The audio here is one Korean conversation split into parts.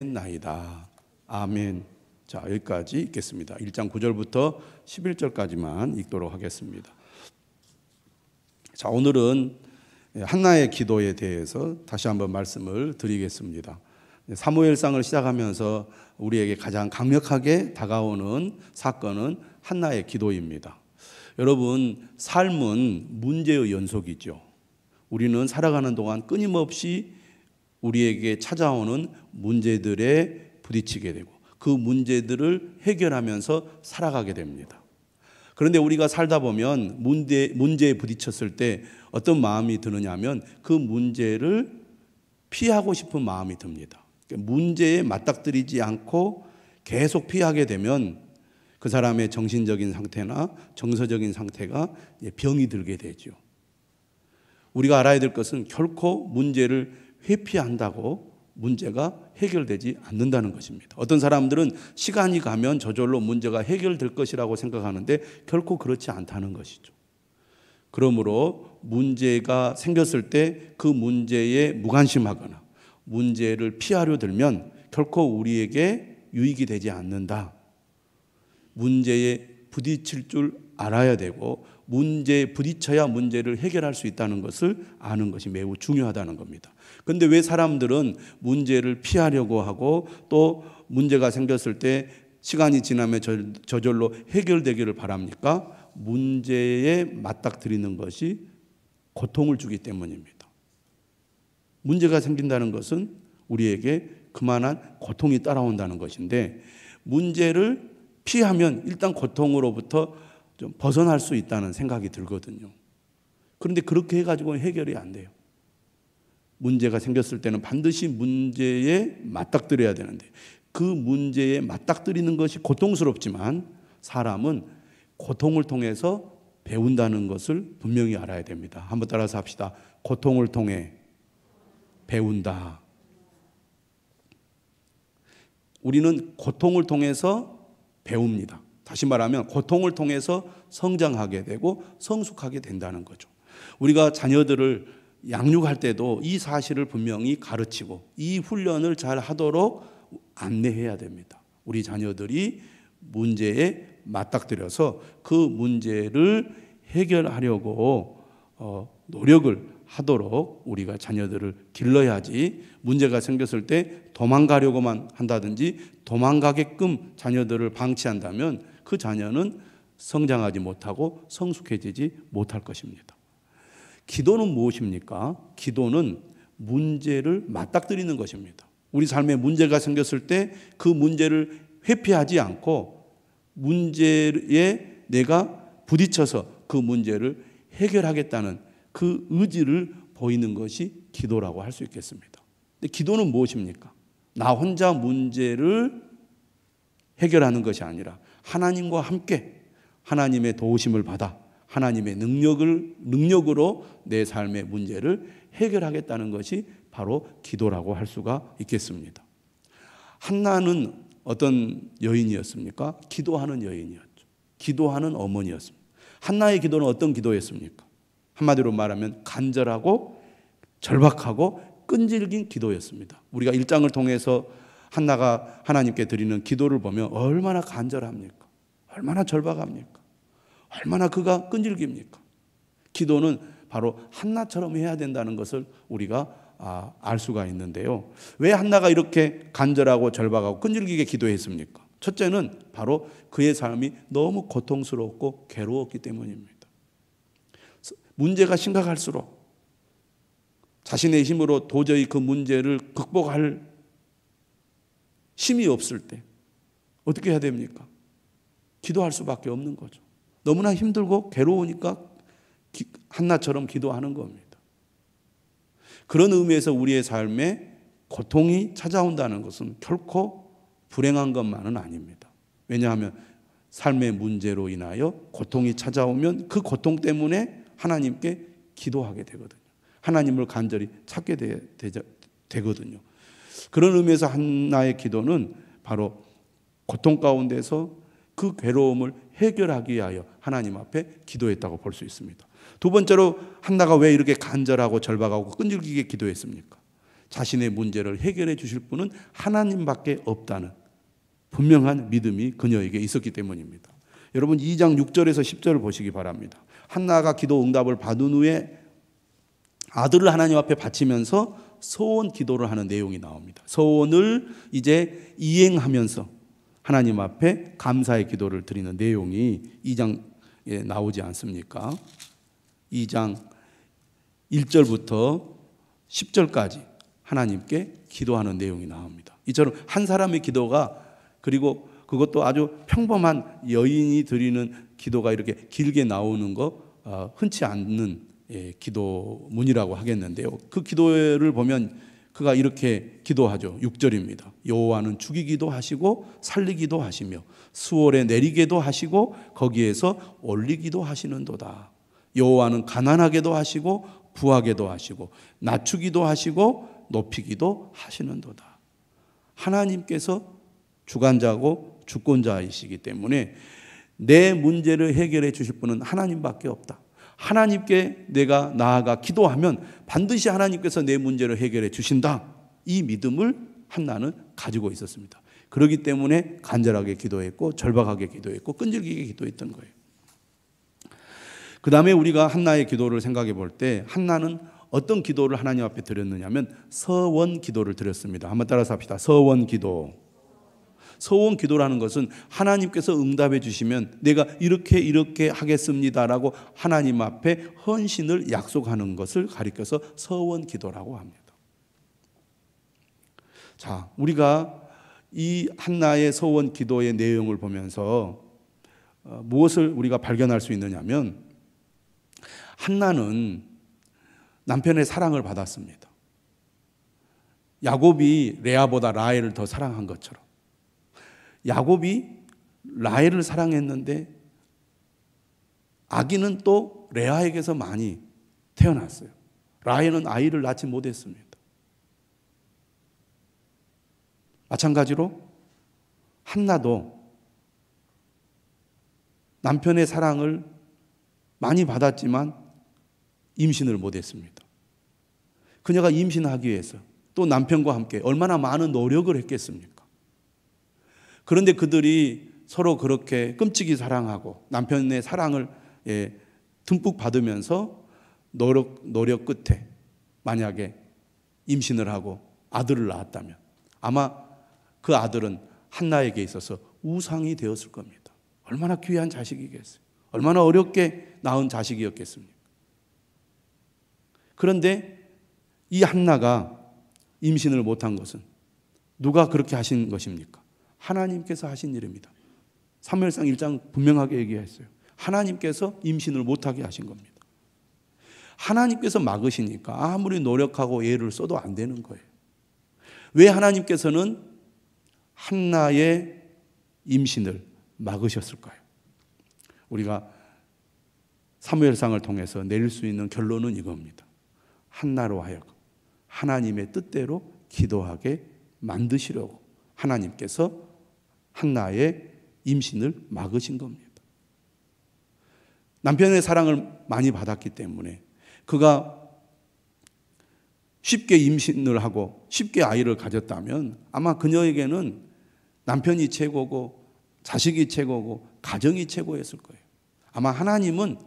나이다. 아멘. 자, 여기까지 읽겠습니다. 1장 9절부터 11절까지만 읽도록 하겠습니다. 자, 오늘은 한나의 기도에 대해서 다시 한번 말씀을 드리겠습니다. 사무엘상을 시작하면서 우리에게 가장 강력하게 다가오는 사건은 한나의 기도입니다. 여러분, 삶은 문제의 연속이죠. 우리는 살아가는 동안 끊임없이 우리에게 찾아오는 문제들에 부딪히게 되고 그 문제들을 해결하면서 살아가게 됩니다. 그런데 우리가 살다 보면 문제에 부딪혔을 때 어떤 마음이 드느냐 하면 그 문제를 피하고 싶은 마음이 듭니다. 문제에 맞닥뜨리지 않고 계속 피하게 되면 그 사람의 정신적인 상태나 정서적인 상태가 병이 들게 되죠. 우리가 알아야 될 것은 결코 문제를 회피한다고 문제가 해결되지 않는다는 것입니다. 어떤 사람들은 시간이 가면 저절로 문제가 해결될 것이라고 생각하는데 결코 그렇지 않다는 것이죠. 그러므로 문제가 생겼을 때 그 문제에 무관심하거나 문제를 피하려 들면 결코 우리에게 유익이 되지 않는다. 문제에 부딪힐 줄 알아야 되고 문제에 부딪혀야 문제를 해결할 수 있다는 것을 아는 것이 매우 중요하다는 겁니다. 그런데 왜 사람들은 문제를 피하려고 하고 또 문제가 생겼을 때 시간이 지나면 저절로 해결되기를 바랍니까? 문제에 맞닥뜨리는 것이 고통을 주기 때문입니다. 문제가 생긴다는 것은 우리에게 그만한 고통이 따라온다는 것인데 문제를 피하면 일단 고통으로부터 좀 벗어날 수 있다는 생각이 들거든요. 그런데 그렇게 해가지고는 해결이 안 돼요. 문제가 생겼을 때는 반드시 문제에 맞닥뜨려야 되는데 그 문제에 맞닥뜨리는 것이 고통스럽지만 사람은 고통을 통해서 배운다는 것을 분명히 알아야 됩니다. 한번 따라서 합시다. 고통을 통해 배운다. 우리는 고통을 통해서 배웁니다. 다시 말하면 고통을 통해서 성장하게 되고 성숙하게 된다는 거죠. 우리가 자녀들을 양육할 때도 이 사실을 분명히 가르치고 이 훈련을 잘 하도록 안내해야 됩니다. 우리 자녀들이 문제에 맞닥뜨려서 그 문제를 해결하려고 노력을 하도록 우리가 자녀들을 길러야지 문제가 생겼을 때 도망가려고만 한다든지 도망가게끔 자녀들을 방치한다면 그 자녀는 성장하지 못하고 성숙해지지 못할 것입니다. 기도는 무엇입니까? 기도는 문제를 맞닥뜨리는 것입니다. 우리 삶에 문제가 생겼을 때 그 문제를 회피하지 않고 문제에 내가 부딪혀서 그 문제를 해결하겠다는 그 의지를 보이는 것이 기도라고 할 수 있겠습니다. 근데 기도는 무엇입니까? 나 혼자 문제를 해결하는 것이 아니라 하나님과 함께 하나님의 도우심을 받아 하나님의 능력으로 내 삶의 문제를 해결하겠다는 것이 바로 기도라고 할 수가 있겠습니다. 한나는 어떤 여인이었습니까? 기도하는 여인이었죠. 기도하는 어머니였습니다. 한나의 기도는 어떤 기도였습니까? 한마디로 말하면 간절하고 절박하고 끈질긴 기도였습니다. 우리가 1장을 통해서 한나가 하나님께 드리는 기도를 보면 얼마나 간절합니까? 얼마나 절박합니까? 얼마나 그가 끈질깁니까? 기도는 바로 한나처럼 해야 된다는 것을 우리가 알 수가 있는데요. 왜 한나가 이렇게 간절하고 절박하고 끈질기게 기도했습니까? 첫째는 바로 그의 삶이 너무 고통스럽고 괴로웠기 때문입니다. 문제가 심각할수록 자신의 힘으로 도저히 그 문제를 극복할 힘이 없을 때 어떻게 해야 됩니까? 기도할 수밖에 없는 거죠. 너무나 힘들고 괴로우니까 한나처럼 기도하는 겁니다. 그런 의미에서 우리의 삶에 고통이 찾아온다는 것은 결코 불행한 것만은 아닙니다. 왜냐하면 삶의 문제로 인하여 고통이 찾아오면 그 고통 때문에 하나님께 기도하게 되거든요. 하나님을 간절히 찾게 되거든요. 그런 의미에서 한나의 기도는 바로 고통 가운데서 그 괴로움을 해결하기 위하여 하나님 앞에 기도했다고 볼 수 있습니다. 두 번째로 한나가 왜 이렇게 간절하고 절박하고 끈질기게 기도했습니까? 자신의 문제를 해결해 주실 분은 하나님밖에 없다는 분명한 믿음이 그녀에게 있었기 때문입니다. 여러분 2장 6절에서 10절을 보시기 바랍니다. 한나가 기도 응답을 받은 후에 아들을 하나님 앞에 바치면서 서원 기도를 하는 내용이 나옵니다. 서원을 이제 이행하면서 하나님 앞에 감사의 기도를 드리는 내용이 2장에 나오지 않습니까? 2장 1절부터 10절까지 하나님께 기도하는 내용이 나옵니다. 이처럼 한 사람의 기도가, 그리고 그것도 아주 평범한 여인이 드리는 기도가 이렇게 길게 나오는 거 흔치 않는 기도문이라고 하겠는데요. 그 기도를 보면 그가 이렇게 기도하죠. 6절입니다. 여호와는 죽이기도 하시고 살리기도 하시며 수월에 내리게도 하시고 거기에서 올리기도 하시는도다. 여호와는 가난하게도 하시고 부하게도 하시고 낮추기도 하시고 높이기도 하시는도다. 하나님께서 주관자고 주권자이시기 때문에 내 문제를 해결해 주실 분은 하나님밖에 없다. 하나님께 내가 나아가 기도하면 반드시 하나님께서 내 문제를 해결해 주신다. 이 믿음을 한나는 가지고 있었습니다. 그렇기 때문에 간절하게 기도했고 절박하게 기도했고 끈질기게 기도했던 거예요. 그 다음에 우리가 한나의 기도를 생각해 볼 때 한나는 어떤 기도를 하나님 앞에 드렸느냐면 서원 기도를 드렸습니다. 한번 따라서 합시다. 서원 기도. 서원 기도라는 것은 하나님께서 응답해 주시면 내가 이렇게 하겠습니다라고 하나님 앞에 헌신을 약속하는 것을 가리켜서 서원 기도라고 합니다. 자, 우리가 이 한나의 서원 기도의 내용을 보면서 무엇을 우리가 발견할 수 있느냐면 한나는 남편의 사랑을 받았습니다. 야곱이 레아보다 라헬을 더 사랑한 것처럼 야곱이 라헬을 사랑했는데 아기는 또 레아에게서 많이 태어났어요. 라헬은 아이를 낳지 못했습니다. 마찬가지로 한나도 남편의 사랑을 많이 받았지만 임신을 못했습니다. 그녀가 임신하기 위해서 또 남편과 함께 얼마나 많은 노력을 했겠습니까? 그런데 그들이 서로 그렇게 끔찍이 사랑하고 남편의 사랑을 듬뿍 받으면서 노력 끝에 만약에 임신을 하고 아들을 낳았다면 아마 그 아들은 한나에게 있어서 우상이 되었을 겁니다. 얼마나 귀한 자식이겠어요. 얼마나 어렵게 낳은 자식이었겠습니까? 그런데 이 한나가 임신을 못한 것은 누가 그렇게 하신 것입니까? 하나님께서 하신 일입니다. 사무엘상 1장 분명하게 얘기했어요. 하나님께서 임신을 못하게 하신 겁니다. 하나님께서 막으시니까 아무리 노력하고 애를 써도 안 되는 거예요. 왜 하나님께서는 한나의 임신을 막으셨을까요? 우리가 사무엘상을 통해서 내릴 수 있는 결론은 이겁니다. 한나로 하여금 하나님의 뜻대로 기도하게 만드시려고 하나님께서 한나의 임신을 막으신 겁니다. 남편의 사랑을 많이 받았기 때문에 그가 쉽게 임신을 하고 쉽게 아이를 가졌다면 아마 그녀에게는 남편이 최고고 자식이 최고고 가정이 최고였을 거예요. 아마 하나님은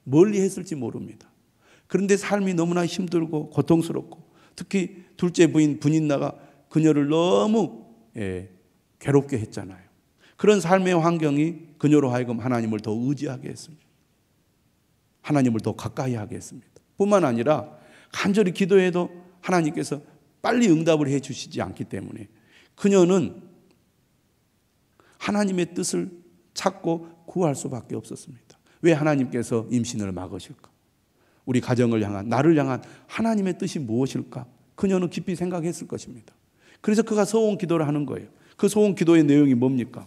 멀리 했을지 모릅니다. 그런데 삶이 너무나 힘들고 고통스럽고 특히 둘째 부인 분인나가 그녀를 너무 괴롭게 했잖아요. 그런 삶의 환경이 그녀로 하여금 하나님을 더 의지하게 했습니다. 하나님을 더 가까이 하게 했습니다. 뿐만 아니라 간절히 기도해도 하나님께서 빨리 응답을 해 주시지 않기 때문에 그녀는 하나님의 뜻을 찾고 구할 수밖에 없었습니다. 왜 하나님께서 임신을 막으실까? 우리 가정을 향한, 나를 향한 하나님의 뜻이 무엇일까? 그녀는 깊이 생각했을 것입니다. 그래서 그가 소원 기도를 하는 거예요. 그 소원 기도의 내용이 뭡니까?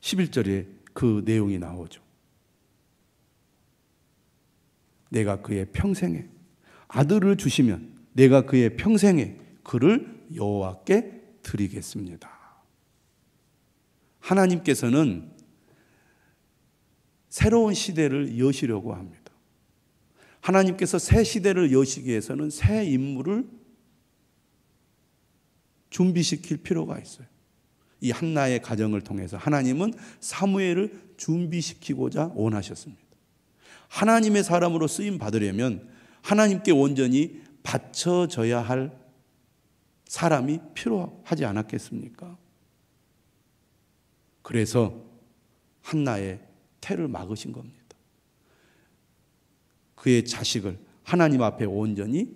11절에 그 내용이 나오죠. 내가 그의 평생에 아들을 주시면 내가 그의 평생에 그를 여호와께 드리겠습니다. 하나님께서는 새로운 시대를 여시려고 합니다. 하나님께서 새 시대를 여시기 위해서는 새 인물을 준비시킬 필요가 있어요. 이 한나의 가정을 통해서 하나님은 사무엘을 준비시키고자 원하셨습니다. 하나님의 사람으로 쓰임 받으려면 하나님께 온전히 바쳐져야 할 사람이 필요하지 않았겠습니까? 그래서 한나의 태를 막으신 겁니다. 그의 자식을 하나님 앞에 온전히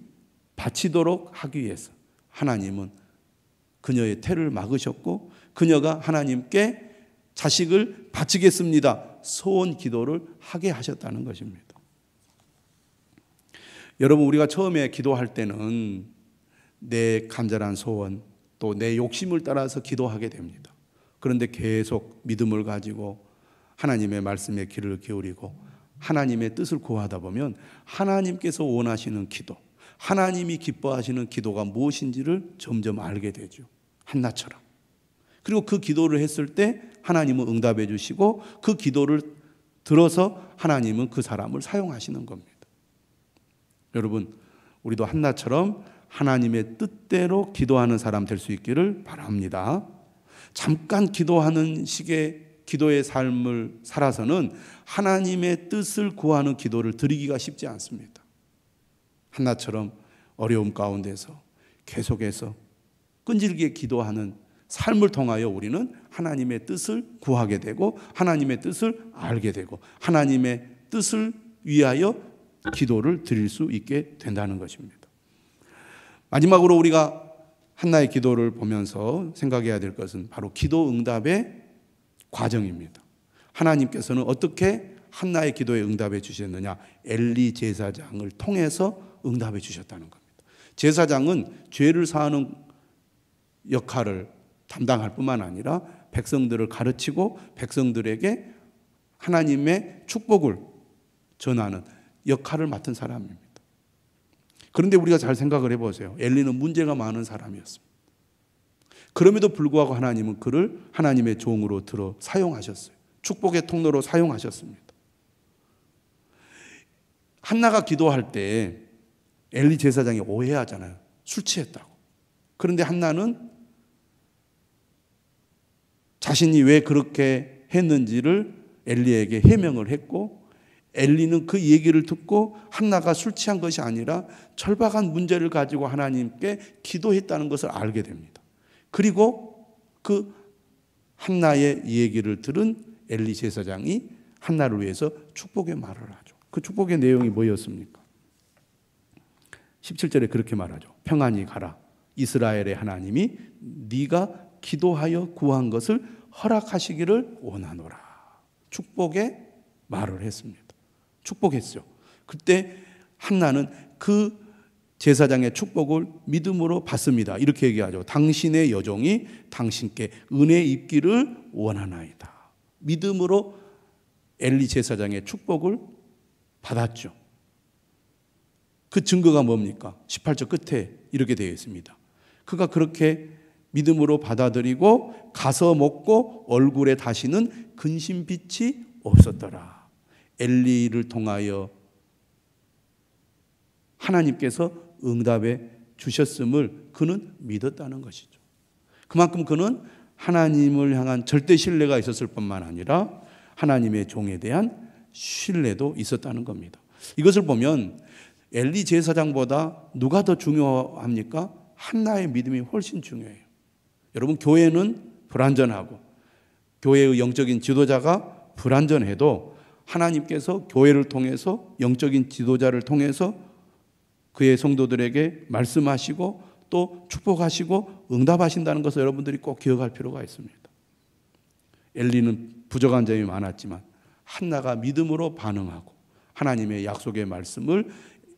바치도록 하기 위해서 하나님은 그녀의 태를 막으셨고, 그녀가 하나님께 자식을 바치겠습니다 소원 기도를 하게 하셨다는 것입니다. 여러분, 우리가 처음에 기도할 때는 내 간절한 소원 또 내 욕심을 따라서 기도하게 됩니다. 그런데 계속 믿음을 가지고 하나님의 말씀에 귀를 기울이고 하나님의 뜻을 구하다 보면 하나님께서 원하시는 기도, 하나님이 기뻐하시는 기도가 무엇인지를 점점 알게 되죠. 한나처럼. 그리고 그 기도를 했을 때 하나님은 응답해 주시고 그 기도를 들어서 하나님은 그 사람을 사용하시는 겁니다. 여러분, 우리도 한나처럼 하나님의 뜻대로 기도하는 사람 될 수 있기를 바랍니다. 잠깐 기도하는 식의 기도의 삶을 살아서는 하나님의 뜻을 구하는 기도를 드리기가 쉽지 않습니다. 한나처럼 어려움 가운데서 계속해서 끈질기게 기도하는 삶을 통하여 우리는 하나님의 뜻을 구하게 되고 하나님의 뜻을 알게 되고 하나님의 뜻을 위하여 기도를 드릴 수 있게 된다는 것입니다. 마지막으로 우리가 한나의 기도를 보면서 생각해야 될 것은 바로 기도 응답의 과정입니다. 하나님께서는 어떻게 한나의 기도에 응답해 주셨느냐? 엘리 제사장을 통해서 응답해 주셨다는 겁니다. 제사장은 죄를 사하는 역할을 담당할 뿐만 아니라 백성들을 가르치고 백성들에게 하나님의 축복을 전하는 역할을 맡은 사람입니다. 그런데 우리가 잘 생각을 해보세요. 엘리는 문제가 많은 사람이었습니다. 그럼에도 불구하고 하나님은 그를 하나님의 종으로 들어 사용하셨어요. 축복의 통로로 사용하셨습니다. 한나가 기도할 때 엘리 제사장이 오해하잖아요. 술 취했다고. 그런데 한나는 자신이 왜 그렇게 했는지를 엘리에게 해명을 했고, 엘리는 그 얘기를 듣고 한나가 술 취한 것이 아니라 절박한 문제를 가지고 하나님께 기도했다는 것을 알게 됩니다. 그리고 그 한나의 얘기를 들은 엘리 제사장이 한나를 위해서 축복의 말을 하죠. 그 축복의 내용이 뭐였습니까? 17절에 그렇게 말하죠. 평안히 가라. 이스라엘의 하나님이 네가 기도하여 구한 것을 허락하시기를 원하노라. 축복의 말을 했습니다. 축복했죠. 그때 한나는 그 제사장의 축복을 믿음으로 받습니다. 이렇게 얘기하죠. 당신의 여종이 당신께 은혜 입기를 원하나이다. 믿음으로 엘리 제사장의 축복을 받았죠. 그 증거가 뭡니까? 18절 끝에 이렇게 되어 있습니다. 그가 그렇게 믿음으로 받아들이고 가서 먹고 얼굴에 다시는 근심빛이 없었더라. 엘리를 통하여 하나님께서 응답해 주셨음을 그는 믿었다는 것이죠. 그만큼 그는 하나님을 향한 절대 신뢰가 있었을 뿐만 아니라 하나님의 종에 대한 신뢰도 있었다는 겁니다. 이것을 보면 엘리 제사장보다 누가 더 중요합니까? 한나의 믿음이 훨씬 중요해요. 여러분, 교회는 불완전하고 교회의 영적인 지도자가 불완전해도 하나님께서 교회를 통해서 영적인 지도자를 통해서 그의 성도들에게 말씀하시고 또 축복하시고 응답하신다는 것을 여러분들이 꼭 기억할 필요가 있습니다. 엘리는 부족한 점이 많았지만 한나가 믿음으로 반응하고 하나님의 약속의 말씀을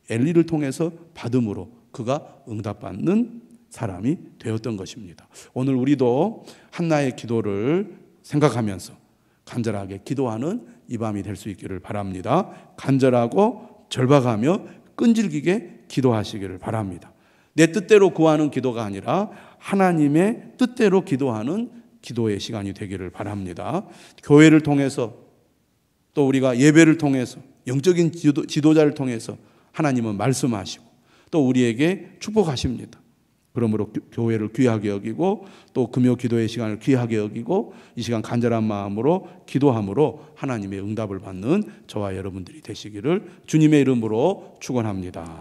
엘리를 통해서 받음으로 그가 응답받는 사람이 되었던 것입니다. 오늘 우리도 한나의 기도를 생각하면서 간절하게 기도하는 이 밤이 될 수 있기를 바랍니다. 간절하고 절박하며 끈질기게 기도하시기를 바랍니다. 내 뜻대로 구하는 기도가 아니라 하나님의 뜻대로 기도하는 기도의 시간이 되기를 바랍니다. 교회를 통해서 또 우리가 예배를 통해서 영적인 지도자를 통해서 하나님은 말씀하시고 또 우리에게 축복하십니다. 그러므로 교회를 귀하게 여기고 또 금요 기도의 시간을 귀하게 여기고 이 시간 간절한 마음으로 기도함으로 하나님의 응답을 받는 저와 여러분들이 되시기를 주님의 이름으로 축원합니다.